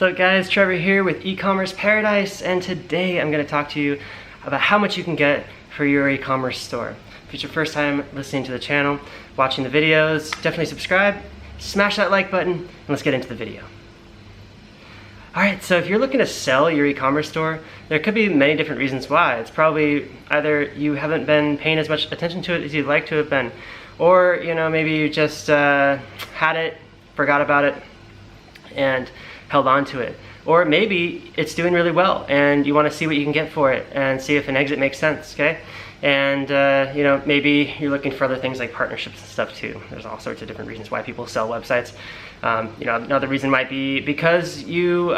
What's up guys, Trevor here with E-commerce Paradise, and today I'm going to talk to you about how much you can get for your e-commerce store. If it's your first time listening to the channel, watching the videos, definitely subscribe, smash that like button, and let's get into the video. Alright, so if you're looking to sell your e-commerce store, there could be many different reasons why. It's probably either you haven't been paying as much attention to it as you'd like to have been, or maybe you just had it, forgot about it, and held on to it. Or maybe it's doing really well and you want to see what you can get for it and see if an exit makes sense, okay? And maybe you're looking for other things like partnerships and stuff too. There's all sorts of different reasons why people sell websites. Another reason might be because you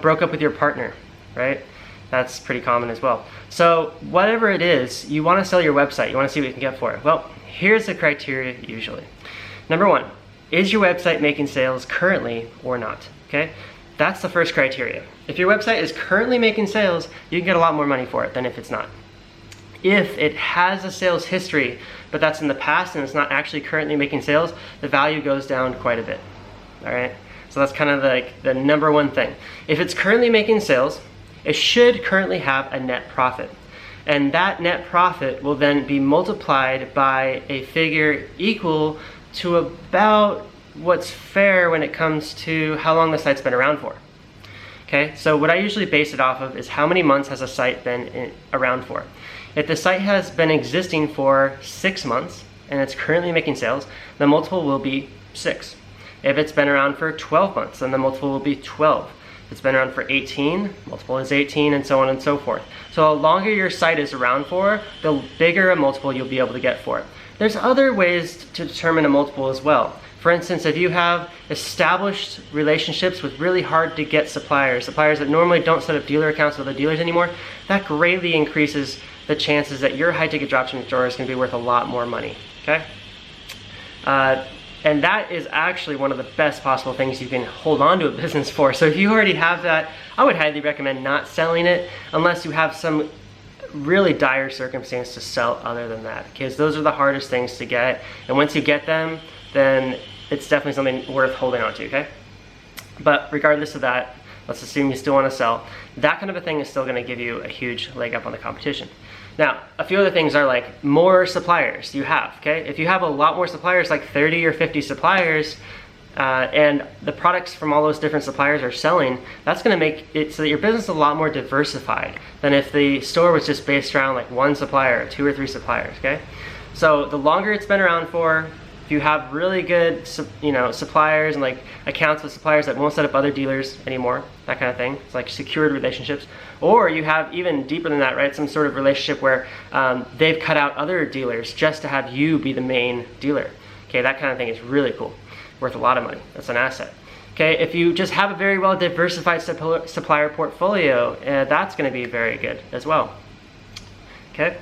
broke up with your partner, right? That's pretty common as well. So whatever it is, you want to sell your website, you want to see what you can get for it. Well, here's the criteria usually. Number one, is your website making sales currently or not? Okay, that's the first criteria. If your website is currently making sales, you can get a lot more money for it than if it's not. If it has a sales history, but that's in the past and it's not actually currently making sales, the value goes down quite a bit. All right, so that's kind of like the number one thing. If it's currently making sales, it should currently have a net profit. And that net profit will then be multiplied by a figure equal to about what's fair when it comes to how long the site's been around for. Okay, so what I usually base it off of is how many months has a site been around for. If the site has been existing for 6 months and it's currently making sales, the multiple will be 6. If it's been around for 12 months, then the multiple will be 12. If it's been around for 18, multiple is 18, and so on and so forth. So the longer your site is around for, the bigger a multiple you'll be able to get for it. There's other ways to determine a multiple as well. For instance, if you have established relationships with really hard to get suppliers that normally don't set up dealer accounts with other dealers anymore, that greatly increases the chances that your high ticket dropshipping store is going to be worth a lot more money, okay? And that is actually one of the best possible things you can hold on to a business for. So if you already have that, I would highly recommend not selling it unless you have some really dire circumstance to sell other than that, because those are the hardest things to get, and once you get them, then it's definitely something worth holding on to, okay? But regardless of that, let's assume you still want to sell. That kind of a thing is still going to give you a huge leg up on the competition. Now, a few other things are like more suppliers you have, okay? If you have a lot more suppliers, like 30 or 50 suppliers, and the products from all those different suppliers are selling, that's going to make it so that your business is a lot more diversified than if the store was just based around like one supplier, or 2 or 3 suppliers, okay? So the longer it's been around for, if you have really good suppliers and like accounts with suppliers that won't set up other dealers anymore, that kind of thing, it's like secured relationships, or you have even deeper than that, right, some sort of relationship where they've cut out other dealers just to have you be the main dealer, okay? That kind of thing is really cool, worth a lot of money. That's an asset. Okay, if you just have a very well diversified supplier portfolio, that's going to be very good as well. Okay,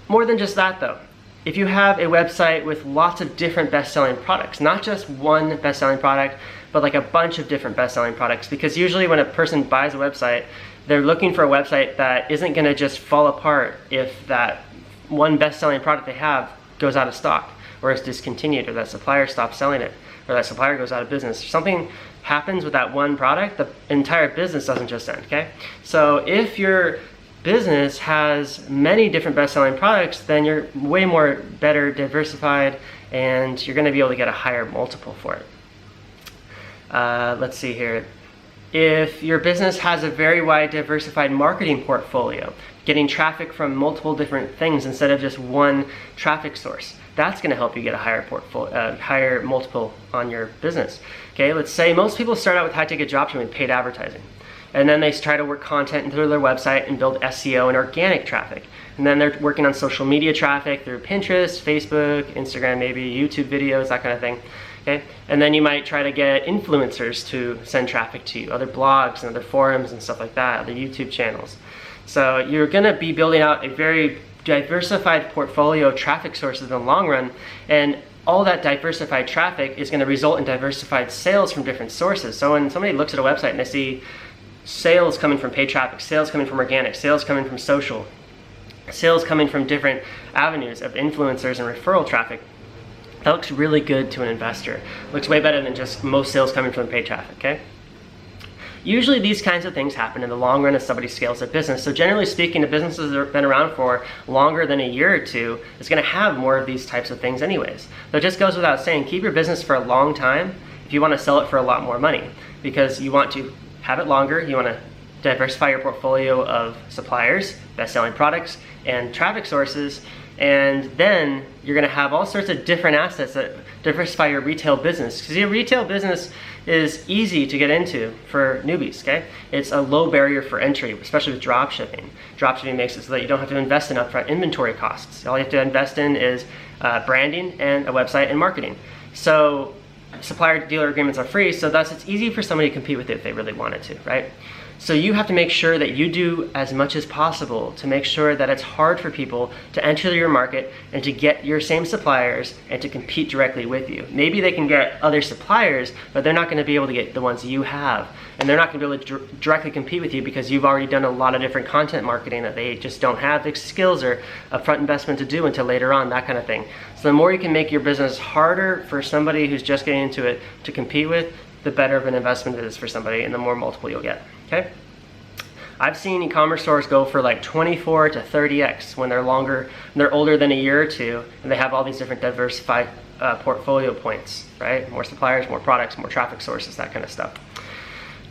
more than just that though. If you have a website with lots of different best-selling products, not just one best-selling product, but like a bunch of different best-selling products, because usually when a person buys a website, they're looking for a website that isn't going to just fall apart if that one best-selling product they have goes out of stock, or is discontinued, or that supplier stops selling it, or that supplier goes out of business. If something happens with that one product, the entire business doesn't just end, okay? So if your business has many different best-selling products, then you're way more better diversified and you're going to be able to get a higher multiple for it. Let's see here. If your business has a very wide diversified marketing portfolio, getting traffic from multiple different things instead of just one traffic source, that's going to help you get a higher multiple on your business. Okay, let's say most people start out with high ticket dropshipping with paid advertising. And then they try to work content into their website and build SEO and organic traffic. And then they're working on social media traffic through Pinterest, Facebook, Instagram, maybe YouTube videos, that kind of thing. Okay? And then you might try to get influencers to send traffic to you, other blogs and other forums and stuff like that, other YouTube channels. So you're going to be building out a very diversified portfolio of traffic sources in the long run, and all that diversified traffic is going to result in diversified sales from different sources. So when somebody looks at a website and they see sales coming from paid traffic, sales coming from organic, sales coming from social, sales coming from different avenues of influencers and referral traffic, that looks really good to an investor. It looks way better than just most sales coming from paid traffic, okay? Usually these kinds of things happen in the long run as somebody scales their business. So generally speaking, the businesses that have been around for longer than a year or two is gonna have more of these types of things anyways. So it just goes without saying, keep your business for a long time if you wanna sell it for a lot more money, because you want to have it longer, you wanna diversify your portfolio of suppliers, best-selling products, and traffic sources, and then you're gonna have all sorts of different assets that diversify your retail business. Because your retail business is easy to get into for newbies, okay? It's a low barrier for entry, especially with dropshipping. Dropshipping makes it so that you don't have to invest in upfront inventory costs. All you have to invest in is branding and a website and marketing. So supplier dealer agreements are free, so thus it's easy for somebody to compete with it if they really wanted to, right? So you have to make sure that you do as much as possible to make sure that it's hard for people to enter your market and to get your same suppliers and to compete directly with you. Maybe they can get other suppliers, but they're not going to be able to get the ones you have. And they're not going to be able to directly compete with you because you've already done a lot of different content marketing that they just don't have the skills or upfront investment to do until later on, that kind of thing. So the more you can make your business harder for somebody who's just getting into it to compete with, the better of an investment it is for somebody and the more multiple you'll get, okay? I've seen e-commerce stores go for like 24 to 30x when they're older than a year or two, and they have all these different diversified portfolio points, right? More suppliers, more products, more traffic sources, that kind of stuff.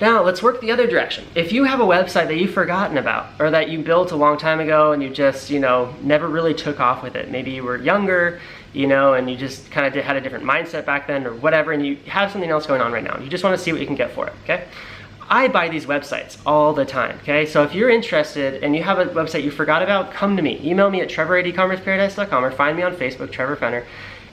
Now let's work the other direction. If you have a website that you've forgotten about or that you built a long time ago and you just, never really took off with it, maybe you were younger, and you just kind of had a different mindset back then or whatever, and you have something else going on right now. You just want to see what you can get for it, okay? I buy these websites all the time, okay? So if you're interested and you have a website you forgot about, come to me. Email me at trevor@ecommerceparadise.com or find me on Facebook, Trevor Fenner,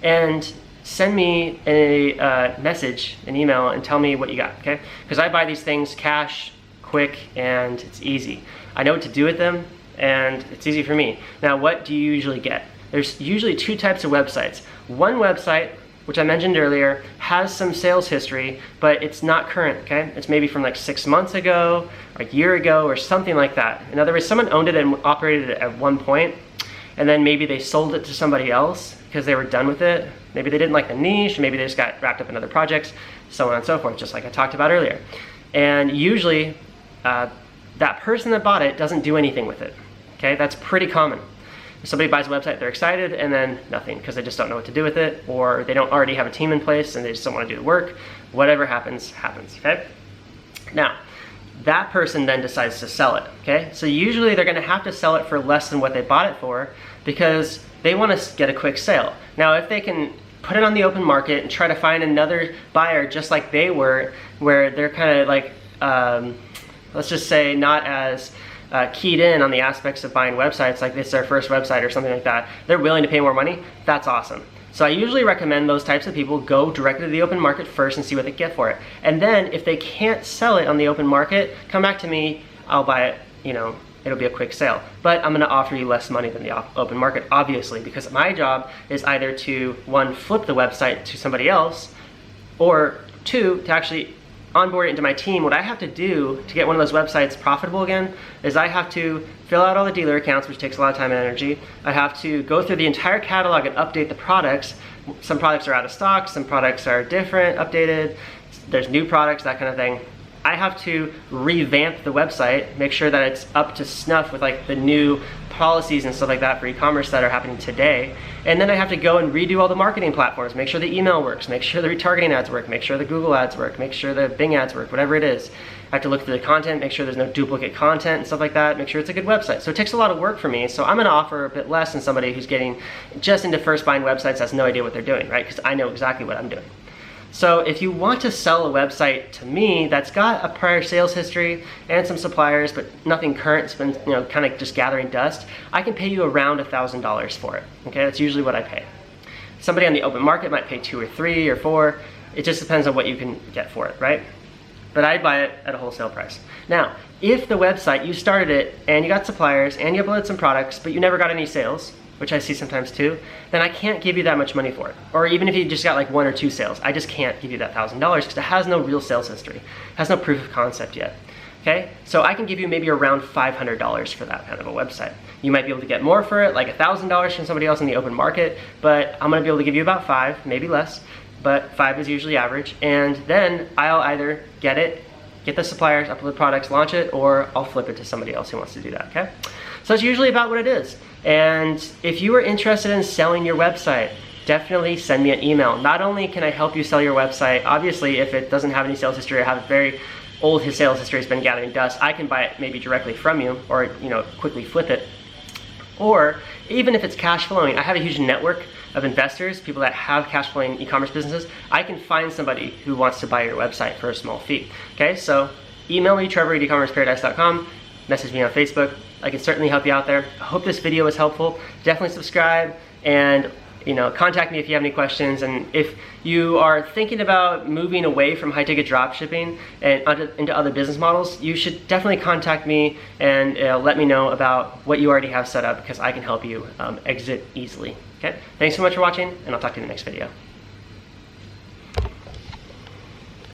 and send me a message, an email, and tell me what you got, okay? Because I buy these things cash, quick, and it's easy. I know what to do with them, and it's easy for me. Now, what do you usually get? There's usually two types of websites. One website, which I mentioned earlier, has some sales history, but it's not current, okay? It's maybe from like 6 months ago, or a year ago, or something like that. In other words, someone owned it and operated it at one point, and then maybe they sold it to somebody else because they were done with it. Maybe they didn't like the niche, maybe they just got wrapped up in other projects, so on and so forth, just like I talked about earlier. And usually, that person that bought it doesn't do anything with it, okay? That's pretty common. Somebody buys a website, they're excited, and then nothing because they just don't know what to do with it, or they don't already have a team in place and they just don't want to do the work. Whatever happens, happens, okay? Now, that person then decides to sell it, okay? So usually they're gonna have to sell it for less than what they bought it for because they want to get a quick sale. Now, if they can put it on the open market and try to find another buyer just like they were, where they're kind of like, let's just say not as keyed in on the aspects of buying websites, like it's their first website or something like that, they're willing to pay more money, that's awesome. So I usually recommend those types of people go directly to the open market first and see what they get for it. And then if they can't sell it on the open market, come back to me, I'll buy it, it'll be a quick sale. But I'm gonna offer you less money than the open market, obviously, because my job is either to, one, flip the website to somebody else, or two, to actually onboard it into my team. What I have to do to get one of those websites profitable again is I have to fill out all the dealer accounts, which takes a lot of time and energy. I have to go through the entire catalog and update the products. Some products are out of stock, some products are different, updated, there's new products, that kind of thing. I have to revamp the website, make sure that it's up to snuff with like the new policies and stuff like that for e-commerce that are happening today. And then I have to go and redo all the marketing platforms, make sure the email works, make sure the retargeting ads work, make sure the Google ads work, make sure the Bing ads work, whatever it is. I have to look through the content, make sure there's no duplicate content and stuff like that, make sure it's a good website. So it takes a lot of work for me, so I'm gonna offer a bit less than somebody who's getting just into first buying websites, has no idea what they're doing, right? Because I know exactly what I'm doing. So if you want to sell a website to me that's got a prior sales history and some suppliers, but nothing current, it's been kind of just gathering dust, I can pay you around $1,000 for it. Okay, that's usually what I pay. Somebody on the open market might pay 2 or 3 or 4. It just depends on what you can get for it, right? But I buy it at a wholesale price. Now, if the website, you started it and you got suppliers and you uploaded some products, but you never got any sales, which I see sometimes too, then I can't give you that much money for it. Or even if you just got like 1 or 2 sales, I just can't give you that $1,000 because it has no real sales history, has no proof of concept yet. Okay, so I can give you maybe around $500 for that kind of a website. You might be able to get more for it, like $1,000 from somebody else in the open market, but I'm gonna be able to give you about 5, maybe less, but 5 is usually average, and then I'll either get it, get the suppliers, upload the products, launch it, or I'll flip it to somebody else who wants to do that, okay? So that's usually about what it is. And if you are interested in selling your website, definitely send me an email. Not only can I help you sell your website, obviously if it doesn't have any sales history or have a very old sales history has been gathering dust, I can buy it maybe directly from you, or quickly flip it. Or even if it's cash flowing, I have a huge network of investors, people that have cash flowing e-commerce businesses. I can find somebody who wants to buy your website for a small fee. Okay, so email me, trevor@ecommerceparadise.com, message me on Facebook. I can certainly help you out there. I hope this video was helpful. Definitely subscribe, and contact me if you have any questions. And if you are thinking about moving away from high-ticket dropshipping and into other business models, you should definitely contact me and let me know about what you already have set up, because I can help you exit easily. Okay? Thanks so much for watching, and I'll talk to you in the next video.